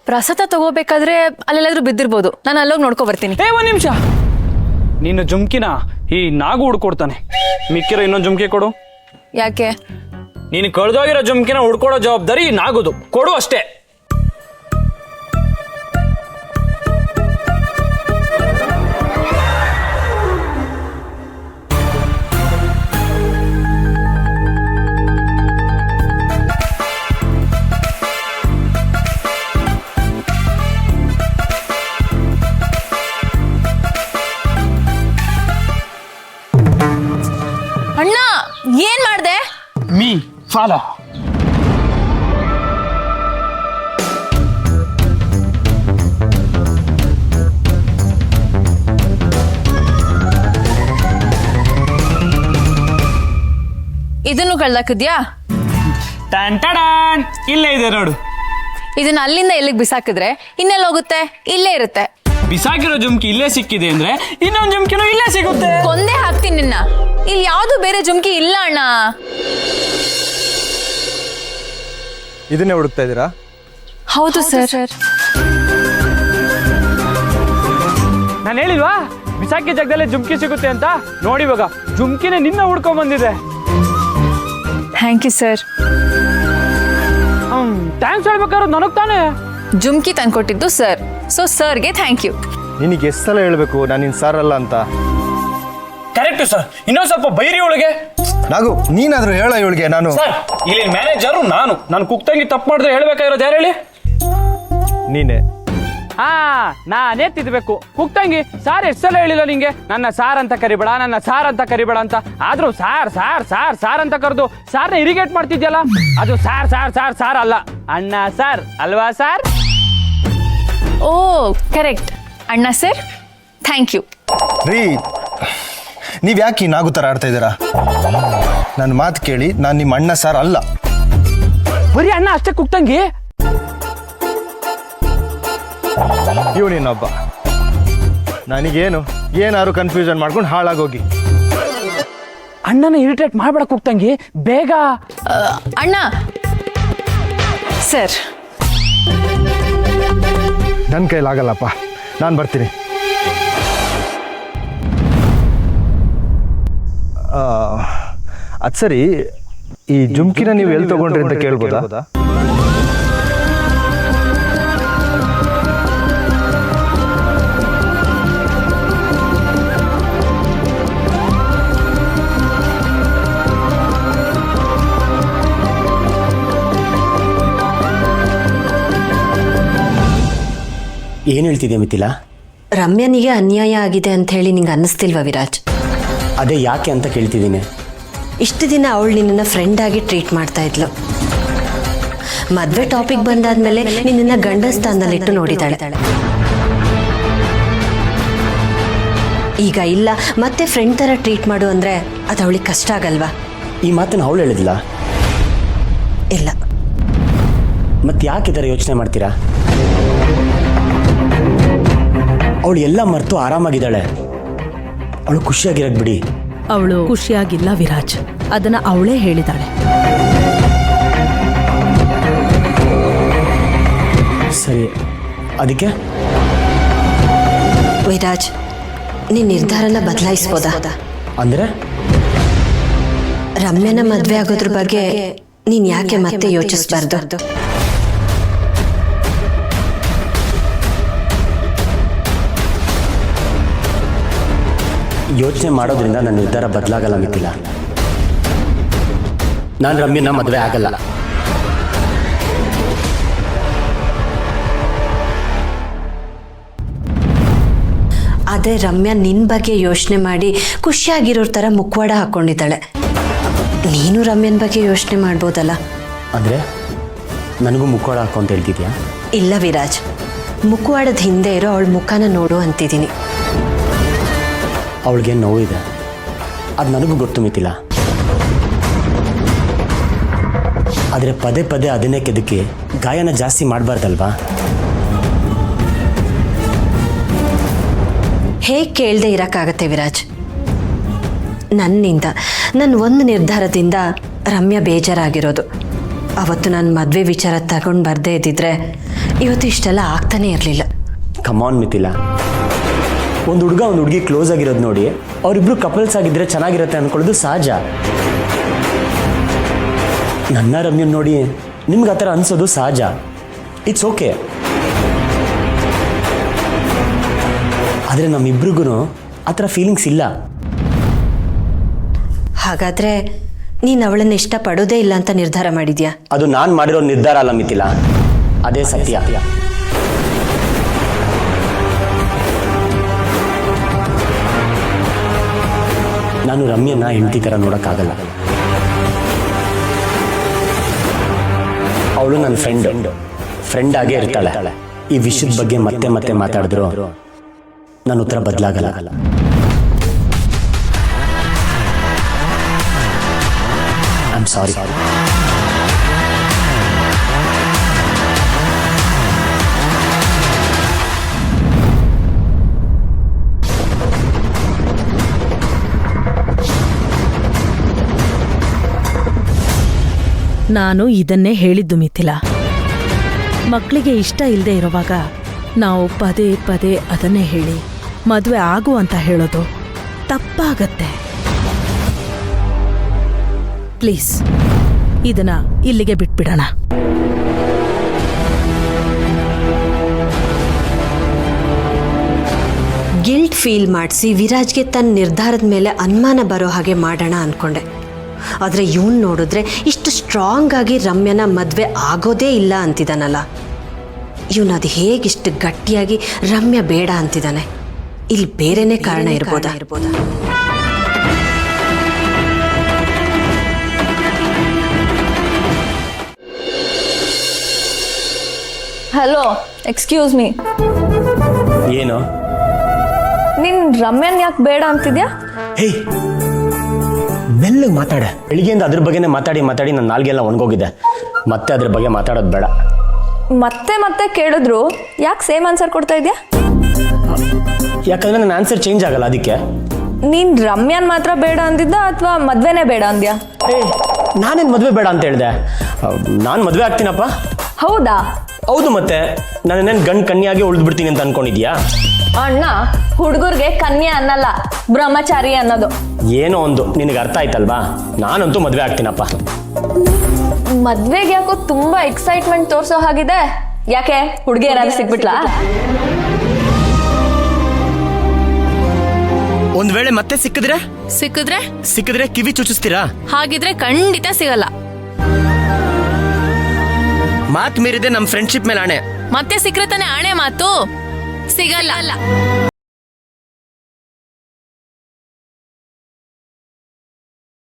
ಪ್ರಸಾದ ತಗೋಬೇಕಾದ್ರೆ ಅಲ್ಲೆಲ್ಲಾದ್ರೂ ಬಿದ್ದಿರ್ಬೋದು, ನಾನು ಅಲ್ಲೋಗಿ ನೋಡ್ಕೊ ಬರ್ತೀನಿ. ಒಂದ್ ನಿಮಿಷ, ನಿನ್ನ ಜುಮ್ಕಿನ ಈ ನಾಗು ಹುಡ್ಕೊಡ್ತಾನೆ. ಮಿಕ್ಕಿರೋ ಇನ್ನೊಂದು ಜುಮ್ಕಿ ಕೊಡು. ಯಾಕೆ? ನೀನು ಕಳೆದೋಗಿರೋ ಜುಮ್ಕಿನ ಹುಡ್ಕೊಡೋ ಜವಾಬ್ದಾರಿ ನಾಗುದು, ಕೊಡು ಅಷ್ಟೇ. ಅಣ್ಣ, ಏನ್ ಮಾಡ್ದೆ? Me follow. ಇದನ್ನು ಕಳ್ದಾಕಿದ್ಯಾ? ಟನ್ ಇಲ್ಲೇ ಇದೆ ನೋಡು. ಇದನ್ನ ಅಲ್ಲಿಂದ ಎಲ್ಲಿಗೆ ಬಿಸಾಕಿದ್ರೆ ಇನ್ನೆಲ್ಲ ಹೋಗುತ್ತೆ? ಇಲ್ಲೇ ಇರುತ್ತೆ. ಬಿಸಾಕಿರೋ ಜುಮ್ಕಿ ಇಲ್ಲೇ ಸಿಕ್ಕಿದೆ ಅಂದ್ರೆ ಇನ್ನೊಂದು ಜುಮ್ಕಿನೂ ಇಲ್ಲೇ ಸಿಗುತ್ತೆ. ಕೊಂದೇ ಹಾಕ್ತೀನಿ ನಿನ್ನ. ಇಲ್ಲಿ ಯಾವ್ದು ಬೇರೆ ಜುಮ್ಕಿ ಇಲ್ಲ ಅಣ್ಣ. ಇದನ್ನೇ ಹುಡುಕ್ತಾ ಇದ್ದೀರಾ? ಹೌದು ಸರ್. ನಾನು ಹೇಳಿಲ್ವಾ ಬಿಸಾಕಿ ಜಾಗದಲ್ಲೇ ಜುಮ್ಕಿ ಸಿಗುತ್ತೆ ಅಂತ? ನೋಡಿ ಇವಾಗ ಜುಮ್ಕಿನೇ ನಿನ್ನ ಹುಡ್ಕೊಂಡ್ ಬಂದಿದೆ. Thank you sir. ಥ್ಯಾಂಕ್ಸ್ ಹೇಳ್ಬೇಕಾದ್ರೆ ನನಗ್ ತಾನೇ. ಜುಮ್ಕಿ ತಂದ್ಕೊಟ್ಟಿದ್ದು ಸರ್, ಸೊ ಸರ್ಗೆ ಥ್ಯಾಂಕ್ ಯು. ನಿನಗೆ ಎಷ್ಟು ಸಲ ಹೇಳಬೇಕು ನಾನು ನಿನ್ನ ಸಾರ್ ಅಲ್ಲ ಅಂತ? ಕರೆಕ್ಟ್ ಸರ್, ಇನ್ನೊಂದು ಸ್ವಲ್ಪ ಬೈರಿ ಒಳಗೆ. ನಾಗು, ನೀನಾದ್ರೂ ಹೇಳ ಇವಳಿಗೆ. ನಾನು ಸರ್, ಇಲ್ಲಿ ಮ್ಯಾನೇಜರು ನಾನು ಕುಕ್ತಂಗಿ ತಪ್ಪು ಮಾಡಿದ್ರೆ ಹೇಳ್ಬೇಕಾಗಿರೋದು ಯಾರು ಹೇಳಿ? ನೀನೆ. ನಾನೇ ತಿದ್ಬೇಕು. ಕುಕ್ತಂಗಿ ಸಾರ್ ಎಷ್ಟು ಸಲ ಹೇಳಿಲ್ಲ ನಿಂಗೆ ನನ್ನ ಸಾರ್ ಅಂತ ಕರಿಬೇಡ, ನನ್ನ ಸಾರ್ ಅಂತ ಕರಿಬೇಡ ಅಂತ. ಆದ್ರೂ ಸಾರ್ ಸಾರ್ ಸಾರ್ ಸಾರ್ ಅಂತ ಕರೆದು ಸಾರ್ನ ಇರಿಗೇಟ್ ಮಾಡ್ತಿದ್ಯಲ್ಲ, ಅದು ಸಾರ್ ಸಾರ್ ಸಾರ್ ಸಾರ್ ಅಲ್ಲ, ಅಣ್ಣ ಸಾರ್ ಅಲ್ವಾ ಸಾರ್? ಓ ಕರೆಕ್ಟ್, ಅಣ್ಣ ಸರ್, ಥ್ಯಾಂಕ್ ಯು. ರೀ, ನೀವು ಯಾಕೆ ಈ ನಾಗು ಥರ ಆಡ್ತಾ ಇದ್ದೀರಾ? ನನ್ನ ಮಾತು ಕೇಳಿ, ನಾನು ನಿಮ್ಮ ಅಣ್ಣ ಸಾರ್ ಅಲ್ಲ. ಬರೀ ಅಣ್ಣ ಅಷ್ಟೇ ಕುಕ್ತಂಗಿ. ಇವನಿನ್ನೊಬ್ಬ. ನನಗೇನು ಏನಾದ್ರು ಕನ್ಫ್ಯೂಷನ್ ಮಾಡ್ಕೊಂಡು ಹಾಳಾಗೋಗಿ. ಅಣ್ಣನ ಇರಿಟೇಟ್ ಮಾಡ್ಬೇಡ ಕುಕ್ತಂಗಿ, ಬೇಗ. ಅಣ್ಣ ಸರ್. ನನ್ನ ಕೈಲಾಗಲ್ಲಪ್ಪ, ನಾನು ಬರ್ತೀನಿ. ಅದು ಸರಿ, ಈ ಜುಮ್ಕಿನ ನೀವು ಎಲ್ಲಿ ತಗೊಂಡ್ರಿ ಅಂತ ಕೇಳ್ಬೋದಾ? ಏನು ಹೇಳ್ತಿದ್ಯಾ ಮಿಥಿಲಾ? ರಮ್ಯನಿಗೆ ಅನ್ಯಾಯ ಆಗಿದೆ ಅಂತ ಹೇಳಿ ನಿಂಗೆ ಅನ್ನಿಸ್ತಿಲ್ವಾ ವಿರಾಜ್? ಅದೇ ಯಾಕೆ ಅಂತ ಕೇಳ್ತಿದ್ದೀನಿ. ಇಷ್ಟು ದಿನ ಅವಳು ನಿನ್ನನ್ನು ಫ್ರೆಂಡ್ ಆಗಿ ಟ್ರೀಟ್ ಮಾಡ್ತಾ ಇದ್ಲು. ಮದುವೆ ಟಾಪಿಕ್ ಬಂದಾದ್ಮೇಲೆ ನಿನ್ನನ್ನು ಗಂಡ ಸ್ಥಾನದಲ್ಲಿಟ್ಟು ನೋಡಿದಾಳೆ. ಈಗ ಇಲ್ಲ, ಮತ್ತೆ ಫ್ರೆಂಡ್ ಥರ ಟ್ರೀಟ್ ಮಾಡು ಅಂದರೆ ಅದು ಅವಳಿಗೆ ಕಷ್ಟ ಆಗಲ್ವಾ? ಈ ಮಾತನ್ನು ಅವಳು ಹೇಳಿದ್ಲ? ಇಲ್ಲ. ಮತ್ತೆ ಯಾಕೆ ಇದರ ಯೋಚನೆ ಮಾಡ್ತೀರಾ? ಅವಳು ಎಲ್ಲ ಮರೆತು ಆರಾಮಾಗಿದ್ದಾಳೆ. ಅವಳು ಖುಷಿಯಾಗಿರಕ್ ಬಿಡಿ. ಅವಳು ಖುಷಿಯಾಗಿಲ್ಲ ವಿರಾಜ್, ಅದನ್ನ ಅವಳೇ ಹೇಳಿದಾಳೆ. ಸರಿ, ಅದಕ್ಕೆ ವಿರಾಜ್, ನಿನ್ನ ನಿರ್ಧಾರನ ಬದಲಾಯಿಸ್ಬೋದಾ? ಅಂದರೆ ರಮ್ಯನ ಮದುವೆ ಆಗೋದ್ರ ಬಗ್ಗೆ ನೀನು ಯಾಕೆ ಮತ್ತೆ ಯೋಚಿಸಬಾರ್ದು? ಯೋಚನೆ ಮಾಡೋದ್ರಿಂದ ನನ್ನ ನಿರ್ಧಾರ ಬದಲಾಗಲ್ಲ ಮಿಥಿಲಾ. ನಾನು ರಮ್ಯನ ಮದುವೆ ಆಗಲ್ಲ. ಆದರೆ ರಮ್ಯಾ ನಿನ್ನ ಬಗ್ಗೆ ಯೋಚನೆ ಮಾಡಿ ಖುಷಿಯಾಗಿರೋರ ಥರ ಮುಖವಾಡ ಹಾಕ್ಕೊಂಡಿದ್ದಾಳೆ. ನೀನು ರಮ್ಯನ ಬಗ್ಗೆ ಯೋಚನೆ ಮಾಡ್ಬೋದಲ್ಲ? ಅಂದರೆ ನನಗೂ ಮುಖವಾಡ ಹಾಕೋ ಅಂತ ಹೇಳ್ತಿದ್ಯಾ? ಇಲ್ಲ ವಿರಾಜ್, ಮುಖವಾಡದ ಹಿಂದೆ ಇರೋ ಅವಳ ಮುಖನ ನೋಡು ಅಂತಿದ್ದೀನಿ. ಅವಳಿಗೆ ನೋವಿದೆ, ಅದು ನನಗೂ ಗೊತ್ತು ಮಿಥಿಲಾ. ಆದರೆ ಪದೇ ಪದೇ ಅದನ್ನೇ ಕೆದಕಿ ಗಾಯನ ಜಾಸ್ತಿ ಮಾಡಬಾರ್ದಲ್ವಾ? ಹೇಗೆ ಕೇಳದೆ ಇರೋಕ್ಕಾಗತ್ತೆ ವಿರಾಜ್? ನನ್ನಿಂದ, ನನ್ನ ಒಂದು ನಿರ್ಧಾರದಿಂದ ರಮ್ಯಾ ಬೇಜಾರಾಗಿರೋದು. ಅವತ್ತು ನಾನು ಮದುವೆ ವಿಚಾರ ತಗೊಂಡು ಬರದೇ ಇದ್ದಿದ್ರೆ ಇವತ್ತು ಇಷ್ಟೆಲ್ಲ ಆಗ್ತಾನೆ ಇರಲಿಲ್ಲ. ಕಮಾನ್ ಮಿಥಿಲಾ, ಒಂದು ಹುಡುಗ ಒಂದು ಹುಡುಗಿ ಕ್ಲೋಸ್ ಆಗಿರೋದು ನೋಡಿ ಅವರಿಬ್ರು ಕಪಲ್ಸ್ ಆಗಿದ್ರೆ ಚೆನ್ನಾಗಿರುತ್ತೆ ಅನ್ಕೊಳ್ಳೋದು ಸಹಜ. ನನ್ನ ರಮ್ಯನ್ ನೋಡಿ ನಿಮ್ಗೆ ಆ ಥರ ಅನ್ಸೋದು ಸಹಜ. It's okay. ಆದರೆ ನಮ್ಮಿಬ್ರಿಗೂ ಆ ಥರ ಫೀಲಿಂಗ್ಸ್ ಇಲ್ಲ. ಹಾಗಾದ್ರೆ ನೀನು ಅವಳನ್ನ ಇಷ್ಟಪಡೋದೇ ಇಲ್ಲ ಅಂತ ನಿರ್ಧಾರ ಮಾಡಿದ್ಯಾ? ಅದು ನಾನು ಮಾಡಿರೋ ನಿರ್ಧಾರ ಅಲ್ಲ ಮಿಥಿಲಾ, ಅದೇ ಸತ್ಯ. ನಾನು ರಮ್ಯನ ಹೆಂಡತಿ ಥರ ನೋಡೋಕ್ಕಾಗಲ್ಲ. ಅವಳು ನನ್ನ ಫ್ರೆಂಡ್ ಆಗೇ ಇರ್ತಾಳೆ. ಈ ವಿಷಯದ ಬಗ್ಗೆ ಮತ್ತೆ ಮತ್ತೆ ಮಾತಾಡಿದ್ರು ನನ್ನ ಉತ್ತರ ಬದಲಾಗಲ್ಲ. I am sorry. ನಾನು ಇದನ್ನೇ ಹೇಳಿದ್ದು ಮಿಥಿಲಾ. ಮಕ್ಕಳಿಗೆ ಇಷ್ಟ ಇಲ್ಲದೆ ಇರುವಾಗ ನಾವು ಪದೇ ಪದೇ ಅದನ್ನೇ ಹೇಳಿ ಮದುವೆ ಆಗು ಅಂತ ಹೇಳೋದು ತಪ್ಪಾಗತ್ತೆ. ಪ್ಲೀಸ್ ಇದನ್ನ ಇಲ್ಲಿಗೆ ಬಿಟ್ಬಿಡೋಣ. ಗಿಲ್ಟ್ ಫೀಲ್ ಮಾಡಿಸಿ ವಿರಾಜ್ಗೆ ತನ್ನ ನಿರ್ಧಾರದ ಮೇಲೆ ಅನುಮಾನ ಬರೋ ಹಾಗೆ ಮಾಡೋಣ ಅಂದ್ಕೊಂಡೆ. ಆದರೆ ಇವನು ನೋಡಿದ್ರೆ ಇಷ್ಟು ಸ್ಟ್ರಾಂಗ್ ಆಗಿ ರಮ್ಯನ ಮದುವೆ ಆಗೋದೇ ಇಲ್ಲ ಅಂತಿದ್ದಾನಲ್ಲ. ಇವನು ಅದು ಹೇಗಿಷ್ಟು ಗಟ್ಟಿಯಾಗಿ ರಮ್ಯ ಬೇಡ ಅಂತಿದ್ದಾನೆ? ಇಲ್ಲಿ ಬೇರೆನೇ ಕಾರಣ ಇರ್ಬೋದಾ? Hello, excuse me. ಏನು? ನಿನ್ ರಮ್ಯನ್ ಯಾಕೆ ಬೇಡ ಅಂತಿದ್ಯಾ? ಹೇ, ಮೆಲ್ಲಗೆ ಮಾತಾಡ. ಬೆಳಿಗ್ಗೆಯಿಂದ ಅದ್ರ ಬಗ್ಗೆನೇ ಮಾತಾಡಿ ನನ್ನ ನಾಲ್ಗೆಲ್ಲ ಒಣಗೋಗಿದೆ. ಮತ್ತೆ ಅದ್ರ ಬಗ್ಗೆ ಮಾತಾಡೋದು ಬೇಡ. ಮತ್ತೆ ಮತ್ತೆ ಕೇಳಿದ್ರು ಯಾಕೆ ಸೇಮ್ ಆನ್ಸರ್ ಕೊಡ್ತಾ ಇದ್ಯಾ? ಯಾಕಂದ್ರೆ ನನ್ನ ಆನ್ಸರ್ ಚೇಂಜ್ ಆಗಲ್ಲ, ಅದಕ್ಕೆ. ನೀನ್ ರಮ್ಯಾನ್ ಮಾತ್ರ ಬೇಡ ಅಂದಿದ್ದ ಅಥವಾ ಮದ್ವೆನೇ ಬೇಡ ಅಂದ್ಯಾ? ನಾನೇನು ಮದುವೆ ಬೇಡ ಅಂತ ಹೇಳಿದೆ? ನಾನು ಮದುವೆ ಆಗ್ತೀನಪ್ಪ. ಹೌದಾ? ಹೌದು, ಮತ್ತೆ ನಾನೇನು ಗಂಡು ಕನ್ಯಾಗಿ ಉಳಿದ್ಬಿಡ್ತೀನಿ ಅಂತ ಅನ್ಕೊಂಡಿದ್ಯಾ? ಅಣ್ಣ, ಹುಡುಗರ್ಗೆ ಕನ್ಯಾ ಅನ್ನಲ್ಲ, ಬ್ರಹ್ಮಚಾರಿ ಅನ್ನೋದು. ಏನೋ ಒಂದು ನಿನಗೆ ಅರ್ಥ ಆಯ್ತಲ್ವಾ? ನಾನಂತೂ ಮದುವೆ ಆಗ್ತೀನಪ್ಪ. ಮದ್ವೆಗೆ ಯಾಕೋ ತುಂಬಾ ಎಕ್ಸೈಟ್ಮೆಂಟ್ ತೋರ್ಸೋ ಹಾಗಿದೆ. ಯಾಕೆ, ಹುಡುಗಿ ಏನಾದ್ರು ಸಿಕ್ಬಿಟ್ಲಾ? ಒಂದ್ ವೇಳೆ ಮತ್ತೆ ಸಿಕ್ಕಿದ್ರೆ ಕಿವಿ ಚುಚ್ಚಿಸ್ತೀರಾ? ಹಾಗಿದ್ರೆ ಖಂಡಿತ ಸಿಗಲ್ಲ. ಮಾತ್ ಮೀರಿದೆ ನಮ್ ಫ್ರೆಂಡ್ಶಿಪ್ ಮೇಲೆ ಆಣೆ. ಮತ್ತೆ ಸಿಕ್ರೆ ತಾನೆ ಆಣೆ ಮಾತು. ಸಿಗಲ್ಲ.